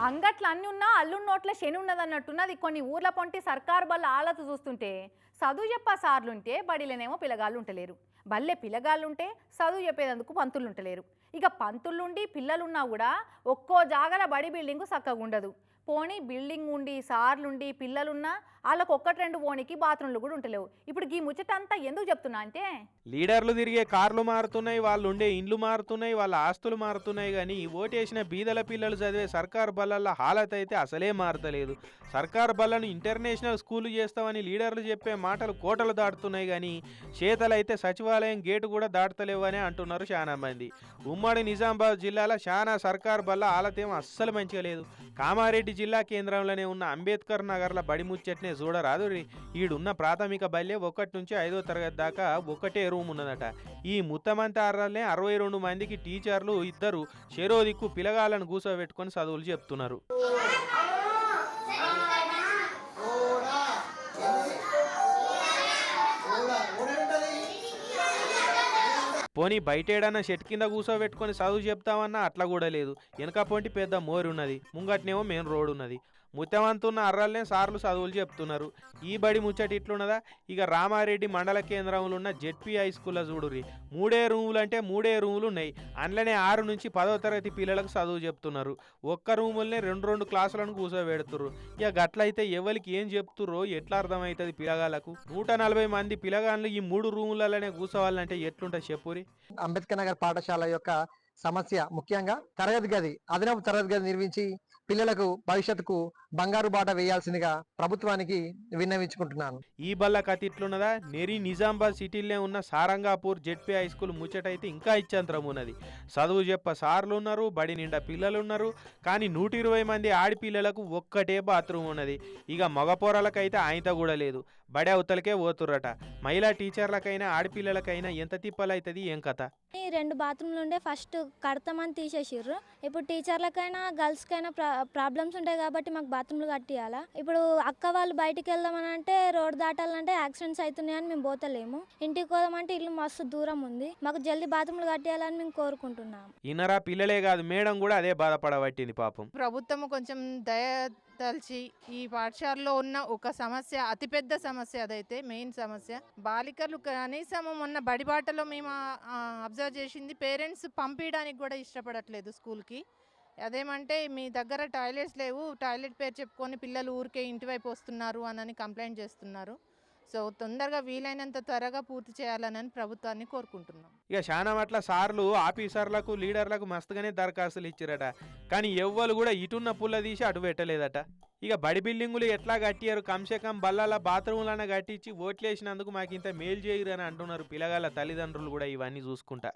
అంగట్లు అన్నీ ఉన్నా అల్లుడి నోట్ల శని ఉన్నదన్నట్టున్నది. కొన్ని ఊర్ల పొంటి సర్కారు బల్ల ఆలత చూస్తుంటే చదువు చెప్పా సార్లుంటే బడిలోనేమో పిల్లగాళ్ళు ఉంటలేరు, బల్లె పిల్లగాళ్ళుంటే చదువు చెప్పేందుకు పంతులు ఉంటలేరు. ఇక పంతులుండి పిల్లలున్నా కూడా ఒక్కో జాగల బడి బిల్డింగు చక్కగా ఉండదు. పోనీ బిల్డింగ్ ఉండి సార్లుండి పిల్లలున్నా వాళ్ళకు ఒక్కటి రెండు పోనీకి బాత్రూమ్లు కూడా ఉంటలేవు. ఇప్పుడు ఈ ముచ్చటంతా ఎందుకు చెప్తున్నా అంటే, లీడర్లు తిరిగే కార్లు మారుతున్నాయి, వాళ్ళు ఉండే ఇండ్లు మారుతున్నాయి, వాళ్ళ ఆస్తులు మారుతున్నాయి, కానీ ఓటేసిన బీదల పిల్లలు చదివే సర్కారు బల్లల హాలత్ అయితే అసలే మారతలేదు. సర్కారు బల్లను ఇంటర్నేషనల్ స్కూలు చేస్తామని లీడర్లు చెప్పే మాటలు కోటలు దాటుతున్నాయి, కానీ చేతలైతే సచివాలయం గేటు కూడా దాటతలేవని అంటున్నారు చాలా మంది. ఉమ్మడి నిజామాబాద్ జిల్లాలో చాలా సర్కారు బల్ల హాలతేం అస్సలు మంచిగా లేదు. కామారెడ్డి జిల్లా కేంద్రంలోనే ఉన్న అంబేద్కర్ నగర్ల బడి ముచ్చట్నే చూడరాదు. ఈడున్న ప్రాథమిక బల్లె 1 నుంచి 5వ తరగతి దాకా ఒకటే రూమ్ ఉన్నదట. ఈ ముత్తమంతారనే 62 మందికి టీచర్లు ఇద్దరు చెరో దిక్కు పిలగాలను కూసోబెట్టుకొని చదువులు చెప్తున్నారు. పోనీ బయటేడన్నా చెట్టు కింద కూసోబెట్టుకొని చదువు చెప్తామన్నా అట్లా కూడా లేదు. వెనక పొంటి పెద్ద మోరు ఉన్నది, ముంగట్నేమో మెయిన్ రోడ్ ఉన్నది. ముత్తమంతున్న అర్రల్నే సార్లు చదువులు చెప్తున్నారు. ఈ బడి ముచ్చట ఇట్లున్నదా? ఇక రామారెడ్డి మండల కేంద్రంలో ఉన్న జెడ్పీ హై స్కూల్లో చూడుర్రి, 3 రూములు అంటే 3 రూములు ఉన్నాయి. అందులోనే 6 నుంచి 10వ తరగతి పిల్లలకు చదువు చెప్తున్నారు. ఒక్క రూములనే 2 క్లాసులను కూసోబెడుతుర్రు. ఇక గట్లయితే ఎవరికి ఏం చెప్తుర్రో ఎట్లా అర్థమవుతుంది పిల్లగాళ్ళకు? 140 మంది పిల్లగాళ్ళు ఈ 3 రూములలోనే కూసోవాలంటే ఎట్లుంటుంది చెప్పురి. అంబేద్కర్ నగర్ పాఠశాల యొక్క సమస్య ముఖ్యంగా తరగతి గది, అదనపు తరగతి గది నిర్మించి పిల్లలకు భవిష్యత్తుకు బంగారు బాట వేయాల్సిందిగా ప్రభుత్వానికి విన్నవించుకుంటున్నాను. ఈ బల్ల కథ ఇట్లున్నదా? నెరి నిజామాబాద్ సిటీలో ఉన్న సారంగాపూర్ జెడ్పీ హై స్కూల్ ముచ్చటైతే ఇంకా ఇచ్చంతరం ఉన్నది. చదువు చెప్ప సార్లు ఉన్నారు, బడి నిండా పిల్లలు ఉన్నారు, కానీ 120 మంది ఆడపిల్లలకు ఒక్కటే బాత్రూమ్ ఉన్నది. ఇక మగపోరలకైతే ఆయనత కూడా లేదు, బడి అవతలకే పోతుర్రట. మహిళా టీచర్లకైనా ఆడపిల్లలకైనా ఎంత తిప్పలైతుంది ఏం కథ? 2 బాత్రూమ్లు ఉండే ఫస్ట్ కడతామని తీసేసిర్రు. ఇప్పుడు టీచర్లకైనా గర్ల్స్కైనా ప్రాబ్లమ్స్ ఉంటాయి కాబట్టి మాకు బాత్రూమ్లు కట్టియాలా. ఇప్పుడు అక్క వాళ్ళు బయటికి వెళ్దామని అంటే రోడ్ దాటాలంటే యాక్సిడెంట్స్ అవుతున్నాయని మేము పోతలేము. ఇంటికి పోదామంటే ఇల్లు మస్తు దూరం ఉంది. మాకు జల్దీ బాత్రూమ్లు కట్టియాలని మేము కోరుకుంటున్నాం. ఇన్నరా పిల్లలే కాదు మేడం కూడా అదే బాధపడబట్టింది పాపం. ప్రభుత్వం కొంచెం దయ తలిచి ఈ పాఠశాలలో ఉన్న ఒక సమస్య, అతిపెద్ద సమస్య, అదైతే మెయిన్ సమస్య. బాలికలు కనీసం మొన్న బడిబాటలో మేము అబ్జర్వ్ చేసింది, పేరెంట్స్ పంపించడానికి కూడా ఇష్టపడట్లేదు స్కూల్కి. అదేమంటే మీ దగ్గర టాయిలెట్స్ లేవు, టాయిలెట్ పేరు చెప్పుకొని పిల్లలు ఊరికే ఇంటివైపు వస్తున్నారు అని కంప్లైంట్ చేస్తున్నారు. సో తొందరగా వీలైనంత త్వరగా పూర్తి చేయాలని ప్రభుత్వాన్ని కోరుకుంటున్నాం. ఇక చాలా మట్ల సార్లు ఆఫీసర్లకు లీడర్లకు మస్తుగానే దరఖాస్తులు ఇచ్చిరట, కానీ ఎవ్వరు కూడా ఇటున్న పుల్ల తీసి అటు పెట్టలేదట. ఇక బడి బిల్డింగులు ఎట్లా కట్టియారు, కంసేకం బల్లాల బాత్రూములన్న కట్టించి ఓట్లేసినందుకు మాకు ఇంత మేలు చేయరు అని అంటున్నారు పిల్లగాళ్ళ తల్లిదండ్రులు కూడా ఇవన్నీ చూసుకుంటా.